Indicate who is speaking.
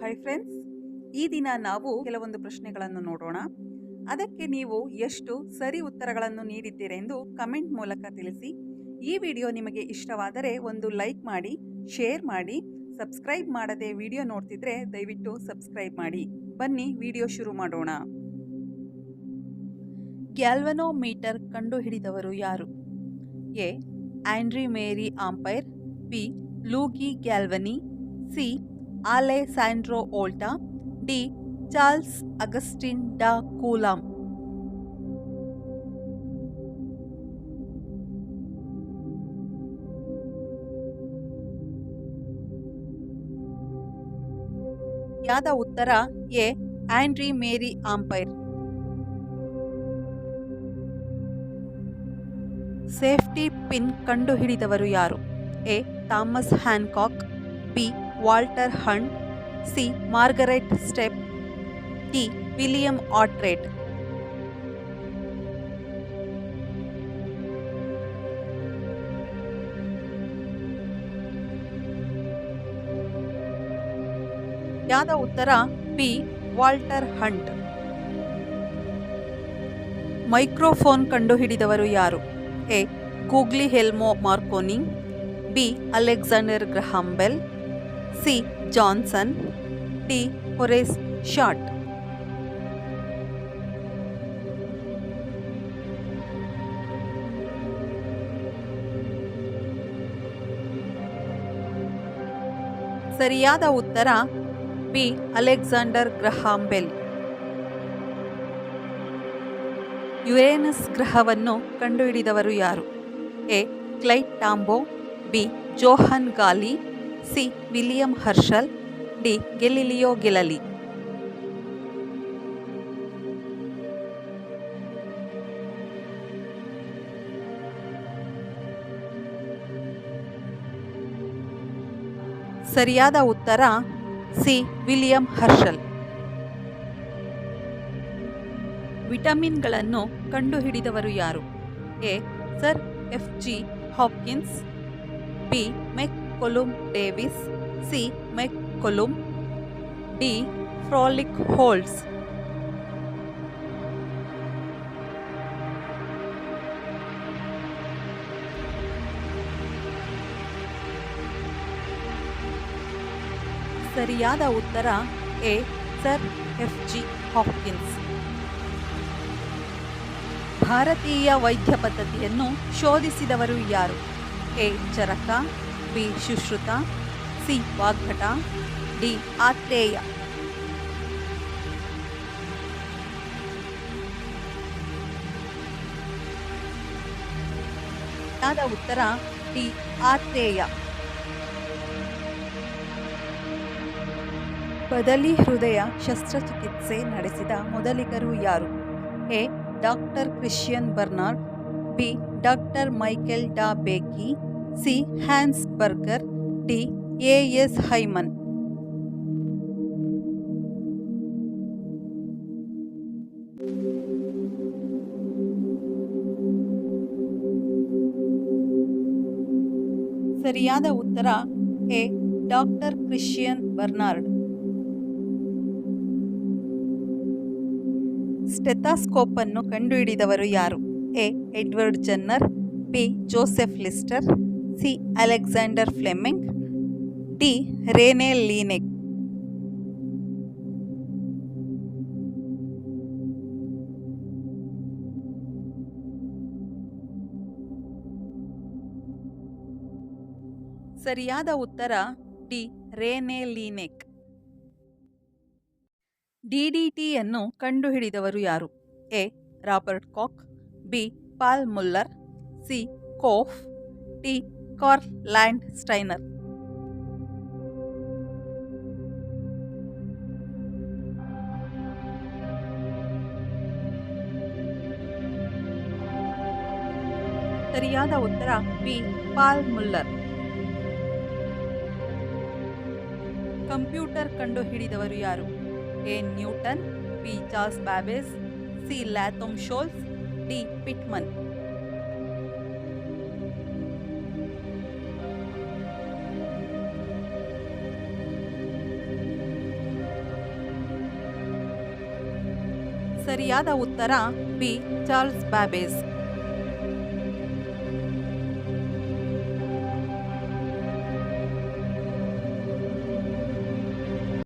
Speaker 1: Hi friends, ಈ ದಿನ ನಾವು ಕೆಲವೊಂದು ಪ್ರಶ್ನೆಗಳನ್ನು ನೋಡೋಣ. ಅದಕ್ಕೆ ನೀವು ಎಷ್ಟು ಸರಿ ಉತ್ತರಗಳನ್ನು ನೀಡಿದ್ದೀರೆಂದು ಕಮೆಂಟ್ ಮೂಲಕ ತಿಳಿಸಿ. ಈ ವಿಡಿಯೋ ನಿಮಗೆ ಇಷ್ಟವಾದರೆ ಒಂದು ಲೈಕ್ ಮಾಡಿ, ಶೇರ್ ಮಾಡಿ. ಸಬ್ಸ್ಕ್ರೈಬ್ ಮಾಡದೆ ವಿಡಿಯೋ ನೋಡ್ತಿದ್ರೆ ದಯವಿಟ್ಟು ಸಬ್ಸ್ಕ್ರೈಬ್ ಮಾಡಿ. ಬನ್ನಿ ವಿಡಿಯೋ ಶುರು ಮಾಡೋಣ. ಗ್ಯಾಲ್ವನೋಮೀಟರ್ ಕಂಡುಹಿಡಿದವರು ಯಾರು? A. Andre Marie Ampere, B. Luigi Galvani, C. Alessandro Volta, D. Charles Augustin de Coulomb. ಯಾದ ಉತ್ತರ A. Andre Marie Ampere. Safety pin ಕಂಡುಹಿಡಿದವರು ಯಾರು? A. Thomas Hancock, B. Walter Hunt, C. Margaret Step, D. William Oughtred. ಯಾದ ಉತ್ತರ B. Walter Hunt. Microphone ಕಂಡುಹಿಡಿದವರು ಯಾರು? A. Guglielmo Marconi, B. Alexander Graham Bell, C. Johnson, D. Horace Short. ಸರಿಯಾದ ಉತ್ತರ B. Alexander Graham Bell. Uranus ಗ್ರಹವನ್ನು ಕಂಡುಹಿಡಿದವರು ಯಾರು? A. Clyde Tombaugh, B. Johann Galle, C. William Herschel, D. Galileo Galilei. ಸರಿಯಾದ ಉತ್ತರ C. William Herschel. ವಿಟಮಿನ್ಗಳನ್ನು ಕಂಡುಹಿಡಿದವರು ಯಾರು? A. Sir F G Hopkins, B. McCollum Davis, C. McCollum, D. Frolich ಹೋಲ್ಡ್ಸ್. ಸರಿಯಾದ ಉತ್ತರ A. Sir F G Hopkins. ಭಾರತೀಯ ವೈದ್ಯ ಪದ್ಧತಿಯನ್ನು ಶೋಧಿಸಿದವರು ಯಾರು? A. Charaka, B. Sushruta, C. Vagbhata, D. Atreya. ಯಾದ ಉತ್ತರ ಡಿ. ಆತ್ರೇಯ. ಬದಲಿ ಹೃದಯ ಶಸ್ತ್ರಚಿಕಿತ್ಸೆ ನಡೆಸಿದ ಮೊದಲಿಗರು ಯಾರು? A. Doctor Christian Barnard, B. Doctor Michael DeBakey, C. Hans Berger, D. A. S. Hyman. ಸರಿಯಾದ ಉತ್ತರ A. Doctor Christian Barnard. Stethoscope ಅನ್ನು ಕಂಡುಹಿಡಿದವರು ಯಾರು? A. Edward Jenner, B. Joseph Lister, C. Alexander Fleming, D. Rene Laennec. ಸರಿಯಾದ ಉತ್ತರ D. Rene Laennec. ಡಿಡಿಟಿಯನ್ನು ಕಂಡುಹಿಡಿದವರು ಯಾರು? A. Robert Koch, B. Paul Muller, C. ಕೋಫ್, ಡಿ. Karl Landsteiner. ಸರಿಯಾದ ಉತ್ತರ ಬಿ. Paul Muller. ಕಂಪ್ಯೂಟರ್ ಕಂಡುಹಿಡಿದವರು ಯಾರು? A. Newton, B. Charles Babbage, C. Latham Sholes, D. Pitman. ಸರಿಯಾದ ಉತ್ತರ ಬಿ ಚಾರ್ಲ್ಸ್ ಬ್ಯಾಬೇಜ್.